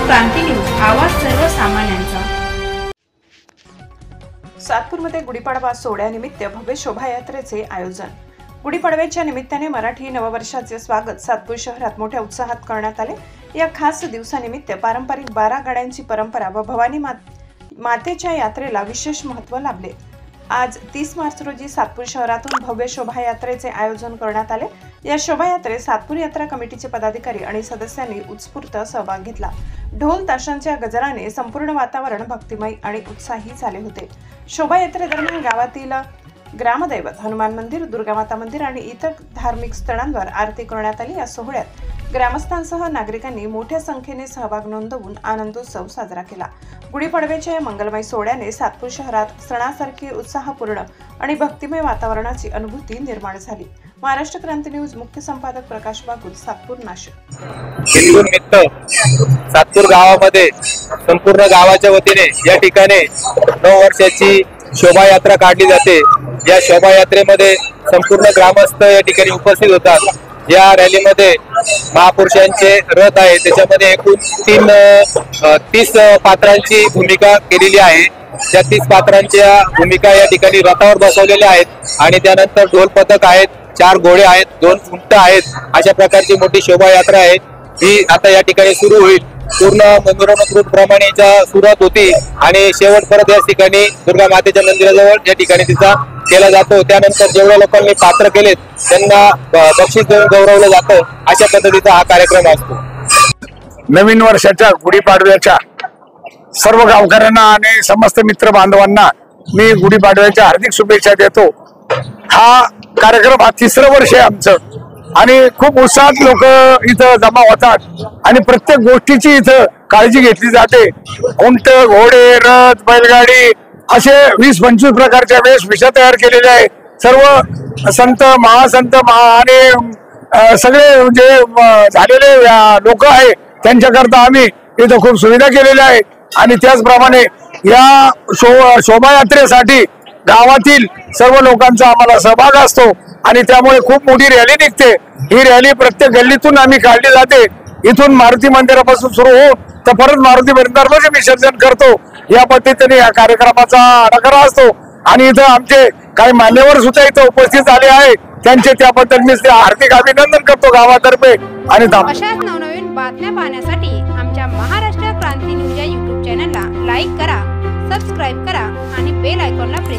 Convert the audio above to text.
क्रांती news, आवाज सर्वसामान्यांचा। सातपूरमध्ये गुढीपाडवा सोहळ्यानिमित्त भव्य शोभायात्रेचे आयोजन। गुढीपाडव्याच्या निमित्ताने मराठी नववर्षाचे स्वागत सातपूर शहरात मोठ्या उत्साहात करण्यात आले। या खास दिवसानिमित्त पारंपरिक 12 गाड्यांची परंपरा व भवानी मातेच्या यात्रेला विशेष महत्त्व लाभले। आज 30 मार्च रोजी सातपूर शहरातून भव्य शोभायात्रेचे आयोजन करण्यात आले। या शोभायात्रेत सातपूर यात्रा कमिटीचे पदाधिकारी आणि सदस्यांनी उत्स्फूर्त सहभाग घेतला। ढोल ताशांच्या गजराने संपूर्ण वातावरण भक्तिमय आणि उत्साही झाले होते। शोभायात्रेदरम्यान गावातील ग्रामदैवत हनुमान मंदिर, दुर्गामाता मंदिर आणि इतर धार्मिक स्थळांवर आरती करण्यात आली। या सोहळ्यात ग्रामस्थांसह नागरिकांनी मोठ्या संख्येने सहभाग नोंदवून आनंदोत्सव साजरा केला। गुढीपाडव्याच्या या मंगलमय सोहळ्याने सातपूर शहरात सणासारखी उत्साहपूर्ण आणि भक्तिमय वातावरणाची अनुभूती निर्माण झाली। महाराष्ट्र क्रांती न्यूज मुख्य संपादक प्रकाश बागुल, सातपूर, नाशिक। हिंदूनिमित्त सातपूर गावामध्ये संपूर्ण गावाच्या वतीने या ठिकाणी 9 वर्षाची शोभायात्रा काढली जाते। या शोभायात्रेमध्ये संपूर्ण ग्रामस्थ या ठिकाणी उपस्थित होतात। या रॅलीमध्ये महापुरुषांचे रथ आहे, त्याच्यामध्ये एकूण 30 पात्रांची भूमिका केलेली आहे। त्या 30 पात्रांच्या भूमिका या ठिकाणी रथावर बसवलेल्या आहेत आणि त्यानंतर ढोल पथक आहेत, 4 घोडे आहेत, 2 उंट आहेत। अशा प्रकारची मोठी शोभायात्रा आहे। ही आता या ठिकाणी सुरू होईल। पूर्ण मिरवणूक रूट प्रमाणे सुरुवात होती आणि शेवट परत या ठिकाणी दुर्गा मातेच्या मंदिराजवळ या ठिकाणी तिचा केला जातो। त्यानंतर जेवढ्या लोकांनी पात्र केलेत त्यांना बक्षीस देऊन गौरवलं जातं। अशा पद्धतीचा हा कार्यक्रम असतो। नवीन वर्षाच्या गुढीपाडव्याच्या सर्व गावकऱ्यांना आणि समस्त मित्र बांधवांना मी गुढीपाडव्याच्या हार्दिक शुभेच्छा देतो। हा कार्यक्रम 3रं वर्ष आहे आमचं आणि खूप उत्साहात लोक इथं जमा होतात आणि प्रत्येक गोष्टीची इथं काळजी घेतली जाते। उंट, घोडे, रथ, बैलगाडी असे 20-25 प्रकारच्या वेशभूषा तयार केलेल्या आहे। सर्व संत, महासंत आणि सगळे जे झालेले लोक आहे त्यांच्याकरता आम्ही इथं खूप सुविधा केलेल्या आहे आणि त्याचप्रमाणे या शोभायात्रेसाठी गावातील सर्व लोकांचा आम्हाला सहभाग असतो आणि त्यामुळे खूप मोठी रॅली निघते। ही रॅली प्रत्येक गल्लीतून आम्ही काढली जाते। इथून मारुती मंदिरापासून सुरू होऊन तर परत मारुती मंदिरामध्ये विसर्जन करतो। या पद्धतीने या कार्यक्रमाचा आराखडा असतो आणि इथं आमचे काही मान्यवर सुद्धा इथं उपस्थित झाले आहे। त्यांचे त्याबद्दल मी हार्दिक अभिनंदन करतो गावातर्फे। आणि अशाच नवनवीन बातम्या पाहण्यासाठी आमच्या महाराष्ट्र क्रांती न्यूज या YouTube चॅनलला लाईक करा, सबस्क्राईब करा आणि बेल आयकॉनला प्रेस